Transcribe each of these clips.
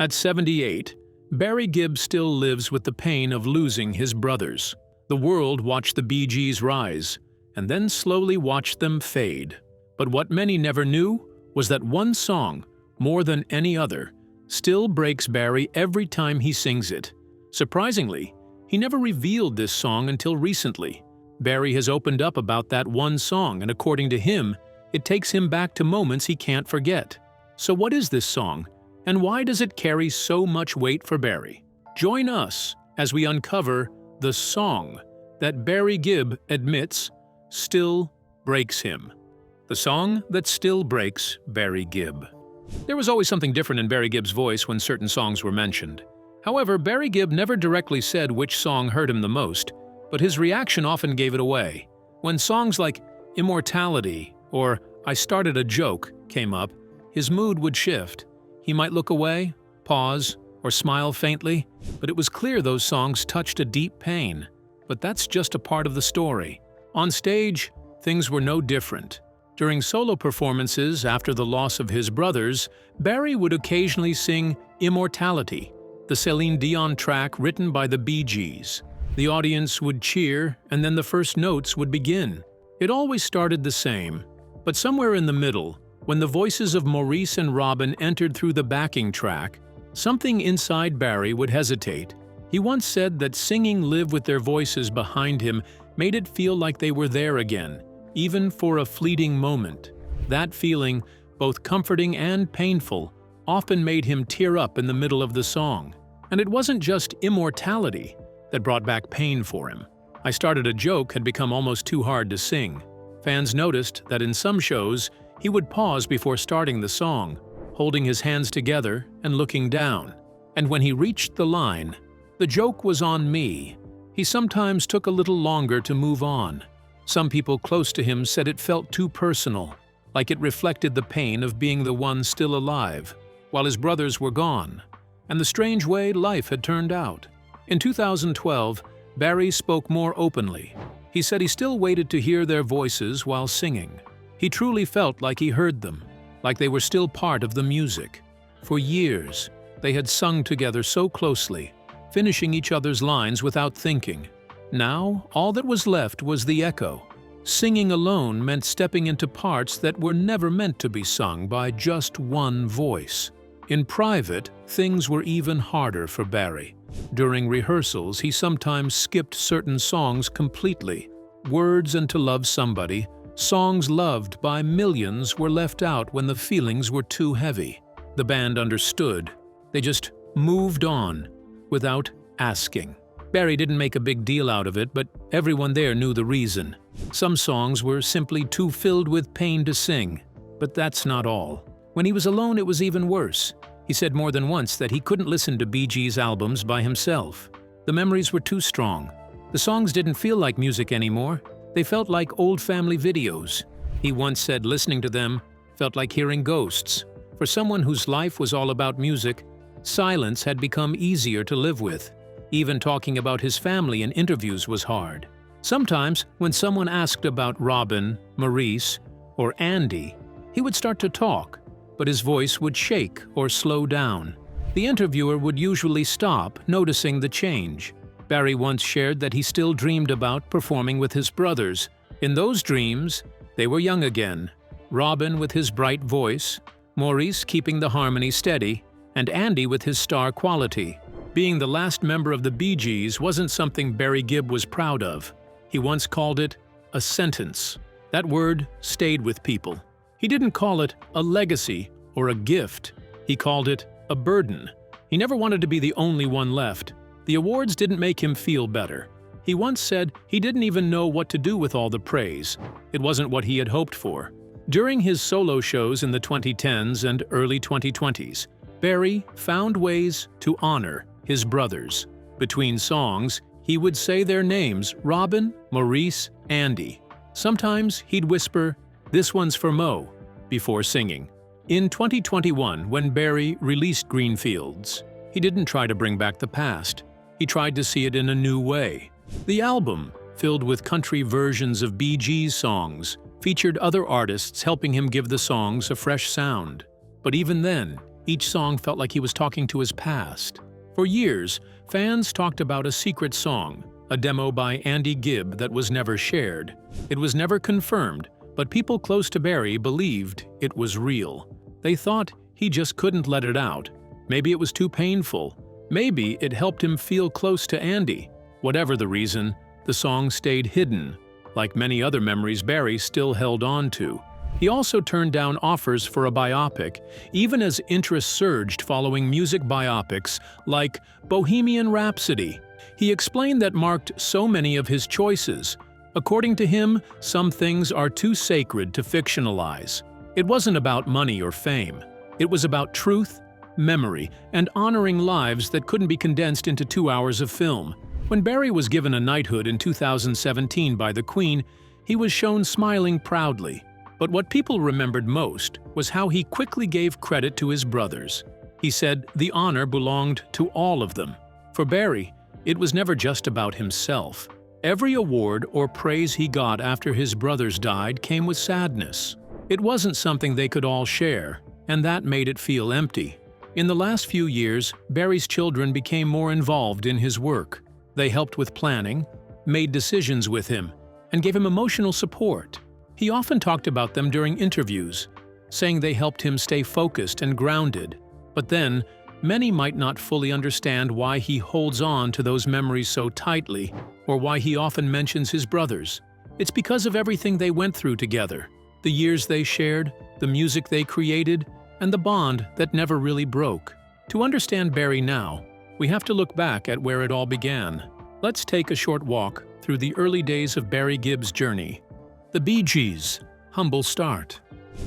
At 78, Barry Gibb still lives with the pain of losing his brothers. The world watched the BeeGees rise, and then slowly watched them fade. But what many never knew was that one song, more than any other, still breaks Barry every time he sings it. Surprisingly, he never revealed this song until recently. Barry has opened up about that one song, and according to him, it takes him back to moments he can't forget. So what is this song, and why does it carry so much weight for Barry? Join us as we uncover the song that Barry Gibb admits still breaks him. The song that still breaks Barry Gibb. There was always something different in Barry Gibb's voice when certain songs were mentioned. However, Barry Gibb never directly said which song hurt him the most, but his reaction often gave it away. When songs like Immortality or I Started a Joke came up, his mood would shift. He might look away, pause, or smile faintly, but it was clear those songs touched a deep pain. But that's just a part of the story. On stage, things were no different. During solo performances after the loss of his brothers, Barry would occasionally sing Immortality, the Celine Dion track written by the BeeGees. The audience would cheer, and then the first notes would begin. It always started the same, but somewhere in the middle, when the voices of Maurice and Robin entered through the backing track, something inside Barry would hesitate. He once said that singing live with their voices behind him made it feel like they were there again, even for a fleeting moment. That feeling, both comforting and painful, often made him tear up in the middle of the song. And it wasn't just Immortality that brought back pain for him. I Started a Joke had become almost too hard to sing. Fans noticed that in some shows, he would pause before starting the song, holding his hands together and looking down. And when he reached the line, "The joke was on me," he sometimes took a little longer to move on. Some people close to him said it felt too personal, like it reflected the pain of being the one still alive, while his brothers were gone, and the strange way life had turned out. In 2012, Barry spoke more openly. He said he still waited to hear their voices while singing. He truly felt like he heard them, like they were still part of the music. For years, they had sung together so closely, finishing each other's lines without thinking. Now, all that was left was the echo. Singing alone meant stepping into parts that were never meant to be sung by just one voice. In private, things were even harder for Barry. During rehearsals, he sometimes skipped certain songs completely. Words and To Love Somebody, songs loved by millions, were left out when the feelings were too heavy. The band understood. They just moved on without asking. Barry didn't make a big deal out of it, but everyone there knew the reason. Some songs were simply too filled with pain to sing. But that's not all. When he was alone, it was even worse. He said more than once that he couldn't listen to BeeGees albums by himself. The memories were too strong. The songs didn't feel like music anymore. They felt like old family videos. He once said listening to them felt like hearing ghosts. For someone whose life was all about music, silence had become easier to live with. Even talking about his family in interviews was hard. Sometimes, when someone asked about Robin, Maurice, or Andy, he would start to talk, but his voice would shake or slow down. The interviewer would usually stop, noticing the change. Barry once shared that he still dreamed about performing with his brothers. In those dreams, they were young again. Robin with his bright voice, Maurice keeping the harmony steady, and Andy with his star quality. Being the last member of the BeeGees wasn't something Barry Gibb was proud of. He once called it a sentence. That word stayed with people. He didn't call it a legacy or a gift. He called it a burden. He never wanted to be the only one left. The awards didn't make him feel better. He once said he didn't even know what to do with all the praise. It wasn't what he had hoped for. During his solo shows in the 2010s and early 2020s, Barry found ways to honor his brothers. Between songs, he would say their names: Robin, Maurice, Andy. Sometimes he'd whisper, "This one's for Mo," before singing. In 2021, when Barry released Greenfields, he didn't try to bring back the past. He tried to see it in a new way. The album, filled with country versions of BeeGees songs, featured other artists helping him give the songs a fresh sound. But even then, Each song felt like he was talking to his past. For years, fans talked about a secret song, a demo by Andy Gibb that was never shared. It was never confirmed, but people close to Barry believed it was real. They thought he just couldn't let it out. Maybe it was too painful. Maybe it helped him feel close to Andy. Whatever the reason, the song stayed hidden. Like many other memories Barry still held on to. He also turned down offers for a biopic, even as interest surged following music biopics like Bohemian Rhapsody. He explained that marked so many of his choices. According to him, some things are too sacred to fictionalize. It wasn't about money or fame. It was about truth, memory, and honoring lives that couldn't be condensed into 2 hours of film. When Barry was given a knighthood in 2017 by the Queen, he was shown smiling proudly. But what people remembered most was how he quickly gave credit to his brothers. He said the honor belonged to all of them. For Barry, it was never just about himself. Every award or praise he got after his brothers died came with sadness. It wasn't something they could all share, and that made it feel empty. In the last few years, Barry's children became more involved in his work. They helped with planning, made decisions with him, and gave him emotional support. He often talked about them during interviews, saying they helped him stay focused and grounded. But then, many might not fully understand why he holds on to those memories so tightly, or why he often mentions his brothers. It's because of everything they went through together, the years they shared, the music they created, and the bond that never really broke. To understand Barry now, we have to look back at where it all began. Let's take a short walk through the early days of Barry Gibb's journey. The BeeGees, humble start.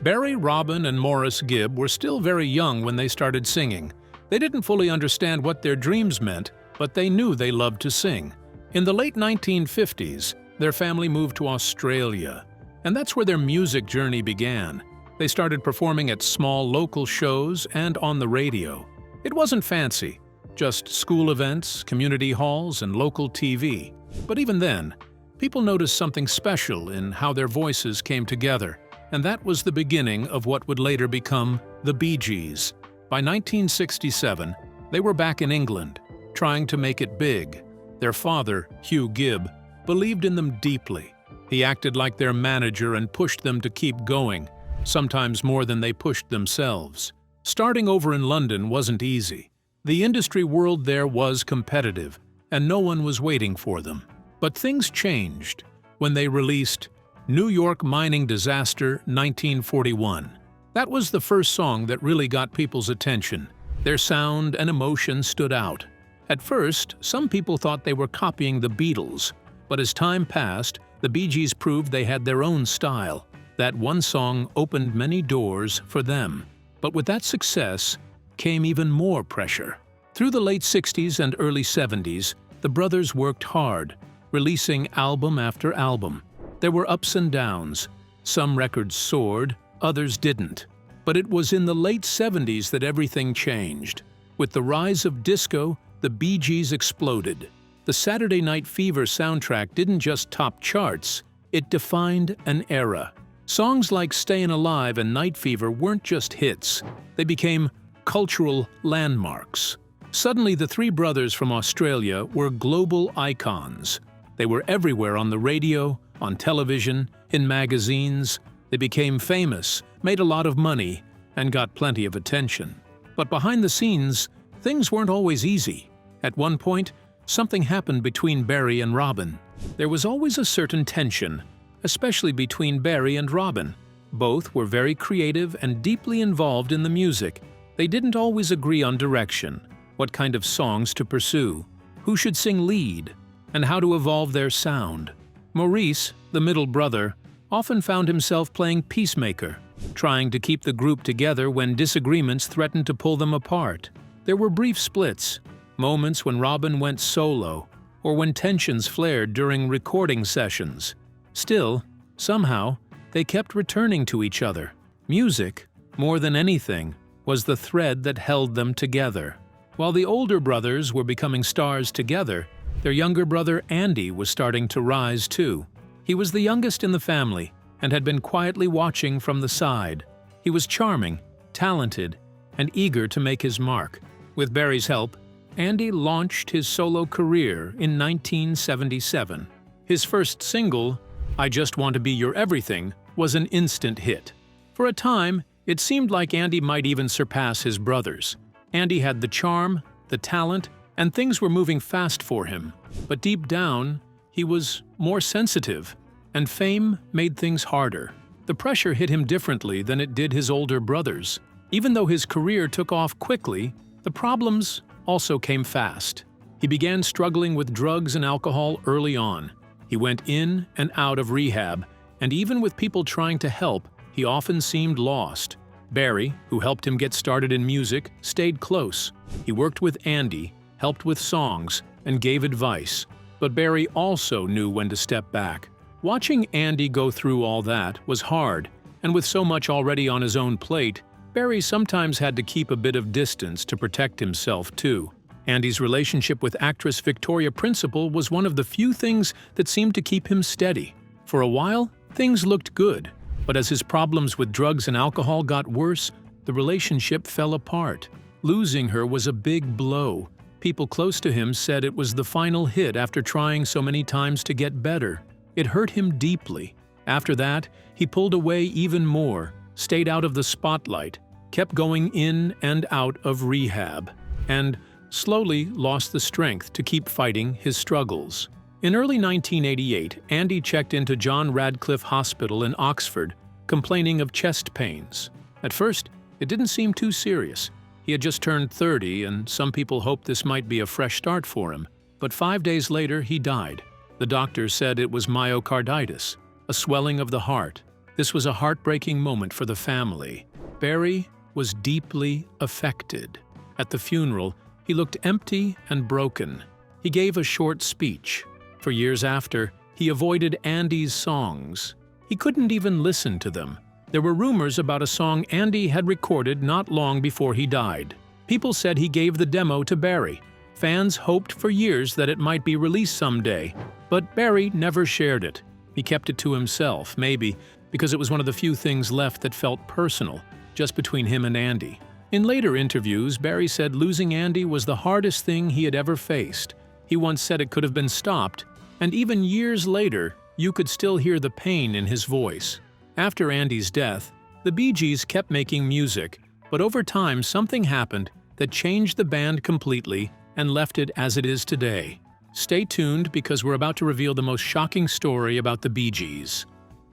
Barry, Robin, and Maurice Gibb were still very young when they started singing. They didn't fully understand what their dreams meant, but they knew they loved to sing. In the late 1950s, their family moved to Australia, and that's where their music journey began. They started performing at small local shows and on the radio. It wasn't fancy, just school events, community halls, and local TV. But even then, people noticed something special in how their voices came together, and that was the beginning of what would later become the BeeGees. By 1967, they were back in England, trying to make it big. Their father, Hugh Gibb, believed in them deeply. He acted like their manager and pushed them to keep going, sometimes more than they pushed themselves. Starting over in London wasn't easy. The industry world there was competitive, and no one was waiting for them. But things changed when they released New York Mining Disaster 1941. That was the first song that really got people's attention. Their sound and emotion stood out. At first, some people thought they were copying the Beatles, but as time passed, the BeeGees proved they had their own style. That one song opened many doors for them. But with that success came even more pressure. Through the late 60s and early 70s, the brothers worked hard, releasing album after album. There were ups and downs. Some records soared, others didn't. But it was in the late 70s that everything changed. With the rise of disco, the BeeGees exploded. The Saturday Night Fever soundtrack didn't just top charts, it defined an era. Songs like Stayin' Alive and Night Fever weren't just hits, they became cultural landmarks. Suddenly, the three brothers from Australia were global icons. They were everywhere on the radio, on television, in magazines. They became famous, made a lot of money, and got plenty of attention. But behind the scenes, things weren't always easy. At one point, something happened between Barry and Robin. There was always a certain tension, especially between Barry and Robin. Both were very creative and deeply involved in the music. They didn't always agree on direction, what kind of songs to pursue, who should sing lead, and how to evolve their sound. Maurice, the middle brother, often found himself playing peacemaker, trying to keep the group together when disagreements threatened to pull them apart. There were brief splits, moments when Robin went solo, or when tensions flared during recording sessions. Still, somehow, they kept returning to each other. Music, more than anything, was the thread that held them together. While the older brothers were becoming stars together, their younger brother Andy was starting to rise too. He was the youngest in the family and had been quietly watching from the side. He was charming, talented, and eager to make his mark. With Barry's help, Andy launched his solo career in 1977. His first single, "I Just Want to Be Your Everything," was an instant hit. For a time, it seemed like Andy might even surpass his brothers. Andy had the charm, the talent, and things were moving fast for him. But deep down, he was more sensitive, and fame made things harder. The pressure hit him differently than it did his older brothers. Even though his career took off quickly, the problems also came fast. He began struggling with drugs and alcohol early on. He went in and out of rehab, and even with people trying to help, he often seemed lost. Barry, who helped him get started in music, stayed close. He worked with Andy, helped with songs, and gave advice. But Barry also knew when to step back. Watching Andy go through all that was hard, and with so much already on his own plate, Barry sometimes had to keep a bit of distance to protect himself too. Andy's relationship with actress Victoria Principal was one of the few things that seemed to keep him steady. For a while, things looked good, but as his problems with drugs and alcohol got worse, the relationship fell apart. Losing her was a big blow. People close to him said it was the final hit after trying so many times to get better. It hurt him deeply. After that, he pulled away even more, stayed out of the spotlight, kept going in and out of rehab, and slowly lost the strength to keep fighting his struggles. In early 1988, Andy checked into John Radcliffe Hospital in Oxford, complaining of chest pains. At first, it didn't seem too serious. He had just turned 30, and some people hoped this might be a fresh start for him. But 5 days later, he died. The doctors said it was myocarditis, a swelling of the heart. This was a heartbreaking moment for the family. Barry was deeply affected. At the funeral, he looked empty and broken. He gave a short speech. For years after, he avoided Andy's songs. He couldn't even listen to them. There were rumors about a song Andy had recorded not long before he died. People said he gave the demo to Barry. Fans hoped for years that it might be released someday, but Barry never shared it. He kept it to himself, maybe because it was one of the few things left that felt personal, just between him and Andy. In later interviews, Barry said losing Andy was the hardest thing he had ever faced. He once said it could have been stopped, and even years later, you could still hear the pain in his voice. After Andy's death, the BeeGees kept making music, but over time something happened that changed the band completely and left it as it is today. Stay tuned because we're about to reveal the most shocking story about the BeeGees.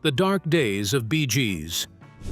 The dark days of BeeGees.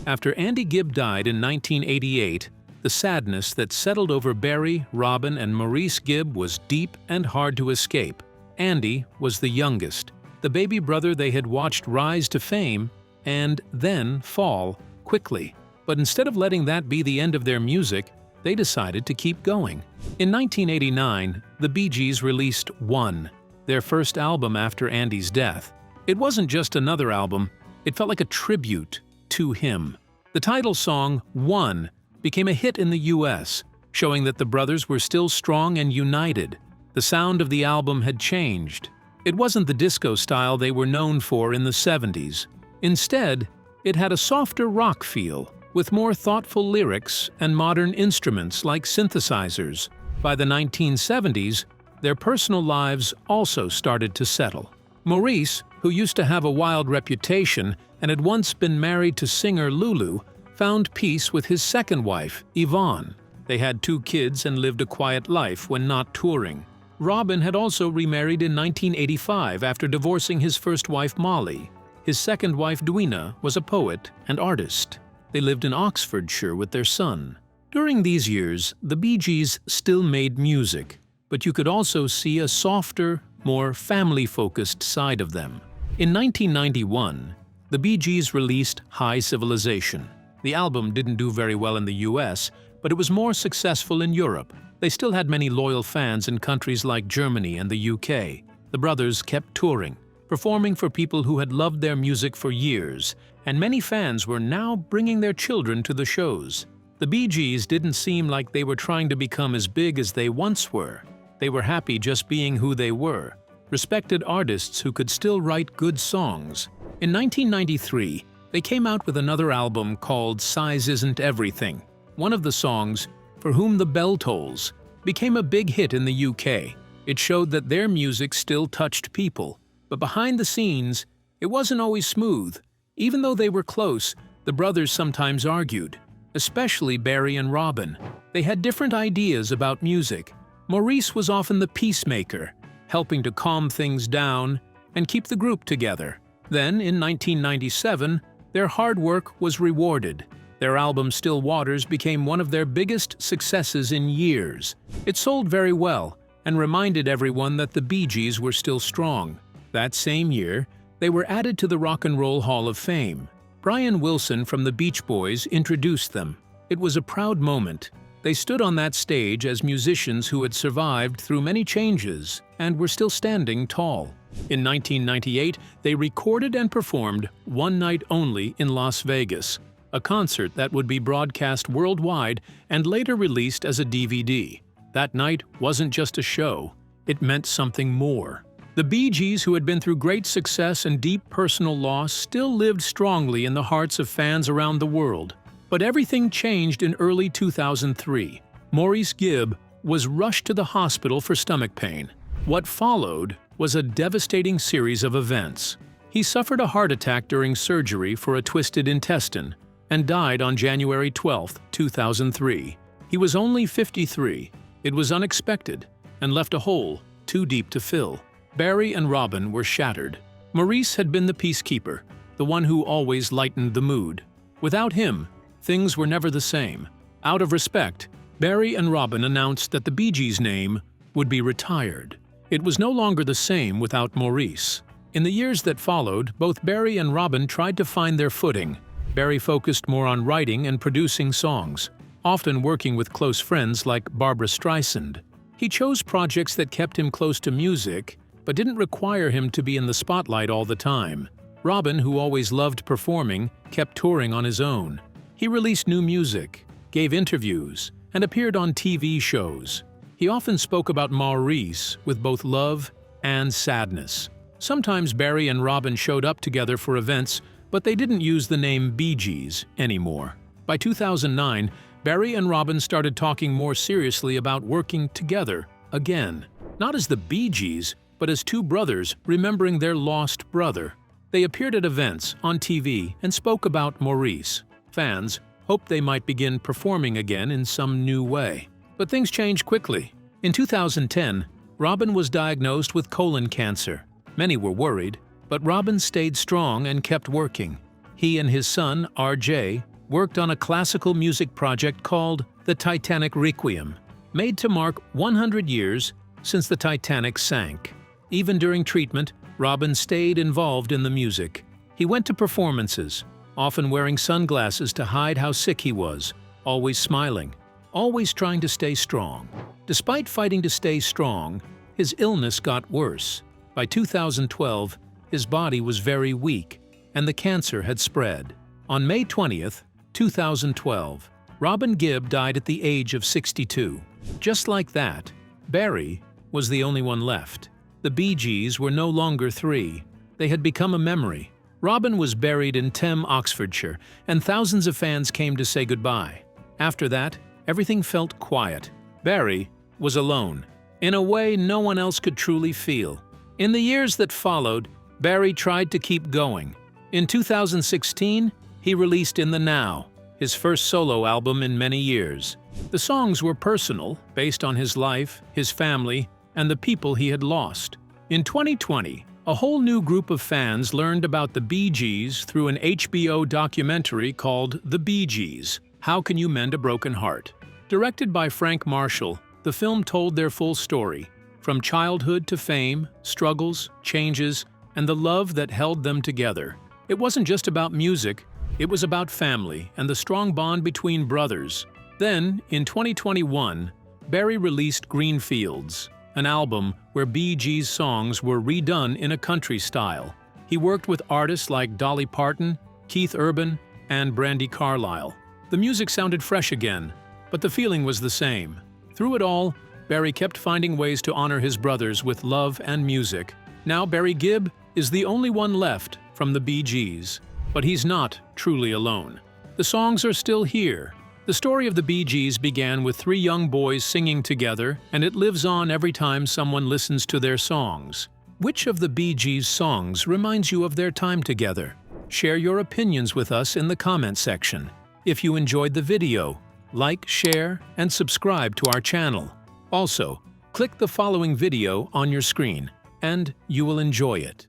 After Andy Gibb died in 1988, the sadness that settled over Barry, Robin, and Maurice Gibb was deep and hard to escape. Andy was the youngest, the baby brother they had watched rise to fame and then fall quickly. But instead of letting that be the end of their music, they decided to keep going. In 1989, the BeeGees released One, their first album after Andy's death. It wasn't just another album, it felt like a tribute to him. The title song, One, became a hit in the US, showing that the brothers were still strong and united. The sound of the album had changed. It wasn't the disco style they were known for in the 70s. Instead, it had a softer rock feel, with more thoughtful lyrics and modern instruments like synthesizers. By the 1970s, their personal lives also started to settle. Maurice, who used to have a wild reputation and had once been married to singer Lulu, found peace with his second wife, Yvonne. They had 2 kids and lived a quiet life when not touring. Robin had also remarried in 1985 after divorcing his first wife, Molly. His second wife, Dwina, was a poet and artist. They lived in Oxfordshire with their son. During these years, the BeeGees still made music, but you could also see a softer, more family-focused side of them. In 1991, the BeeGees released High Civilization. The album didn't do very well in the US, but it was more successful in Europe. They still had many loyal fans in countries like Germany and the UK. The brothers kept touring, performing for people who had loved their music for years, and many fans were now bringing their children to the shows. The BeeGees didn't seem like they were trying to become as big as they once were. They were happy just being who they were, respected artists who could still write good songs. In 1993, they came out with another album called Size Isn't Everything. One of the songs, "For Whom the Bell Tolls," became a big hit in the UK. It showed that their music still touched people. But behind the scenes, it wasn't always smooth. Even though they were close, the brothers sometimes argued, especially Barry and Robin. They had different ideas about music. Maurice was often the peacemaker, helping to calm things down and keep the group together. Then, in 1997, their hard work was rewarded. Their album Still Waters became one of their biggest successes in years. It sold very well and reminded everyone that the BeeGees were still strong. That same year, they were added to the Rock and Roll Hall of Fame. Brian Wilson from the Beach Boys introduced them. It was a proud moment. They stood on that stage as musicians who had survived through many changes and were still standing tall. In 1998, they recorded and performed One Night Only in Las Vegas, a concert that would be broadcast worldwide and later released as a DVD. That night wasn't just a show, it meant something more. The BeeGees, who had been through great success and deep personal loss, still lived strongly in the hearts of fans around the world. But everything changed in early 2003. Maurice Gibb was rushed to the hospital for stomach pain. What followed was a devastating series of events. He suffered a heart attack during surgery for a twisted intestine and died on January 12, 2003. He was only 53. It was unexpected and left a hole too deep to fill. Barry and Robin were shattered. Maurice had been the peacekeeper, the one who always lightened the mood. Without him, things were never the same. Out of respect, Barry and Robin announced that the BeeGees name would be retired. It was no longer the same without Maurice. In the years that followed, both Barry and Robin tried to find their footing. Barry focused more on writing and producing songs, often working with close friends like Barbra Streisand. He chose projects that kept him close to music, but didn't require him to be in the spotlight all the time. Robin, who always loved performing, kept touring on his own. He released new music, gave interviews, and appeared on TV shows. He often spoke about Maurice with both love and sadness. Sometimes Barry and Robin showed up together for events, but they didn't use the name BeeGees anymore. By 2009, Barry and Robin started talking more seriously about working together again. Not as the BeeGees, but as two brothers remembering their lost brother. They appeared at events, on TV, and spoke about Maurice. Fans hoped they might begin performing again in some new way. But things changed quickly. In 2010, Robin was diagnosed with colon cancer. Many were worried, but Robin stayed strong and kept working. He and his son, RJ, worked on a classical music project called The Titanic Requiem, made to mark 100 years since the Titanic sank. Even during treatment, Robin stayed involved in the music. He went to performances, often wearing sunglasses to hide how sick he was, always smiling, always trying to stay strong. Despite fighting to stay strong, his illness got worse. By 2012, his body was very weak, and the cancer had spread. On May 20th, 2012, Robin Gibb died at the age of 62. Just like that, Barry was the only one left. The BeeGees were no longer three. They had become a memory. Robin was buried in Teme, Oxfordshire, and thousands of fans came to say goodbye. After that, everything felt quiet. Barry was alone, in a way no one else could truly feel. In the years that followed, Barry tried to keep going. In 2016, he released In the Now, his first solo album in many years. The songs were personal, based on his life, his family, and the people he had lost. In 2020, a whole new group of fans learned about the BeeGees through an HBO documentary called The BeeGees: How Can You Mend a Broken Heart? Directed by Frank Marshall, the film told their full story, from childhood to fame, struggles, changes, and the love that held them together. It wasn't just about music, it was about family and the strong bond between brothers. Then, in 2021, Barry released Greenfields, an album where BeeGees songs were redone in a country style. He worked with artists like Dolly Parton, Keith Urban, and Brandi Carlile. The music sounded fresh again, but the feeling was the same. Through it all, Barry kept finding ways to honor his brothers with love and music. Now Barry Gibb is the only one left from the BeeGees, but he's not truly alone. The songs are still here. The story of the Bee Gees began with three young boys singing together, and it lives on every time someone listens to their songs. Which of the Bee Gees songs reminds you of their time together? Share your opinions with us in the comment section. If you enjoyed the video, like, share, and subscribe to our channel. Also, click the following video on your screen, and you will enjoy it.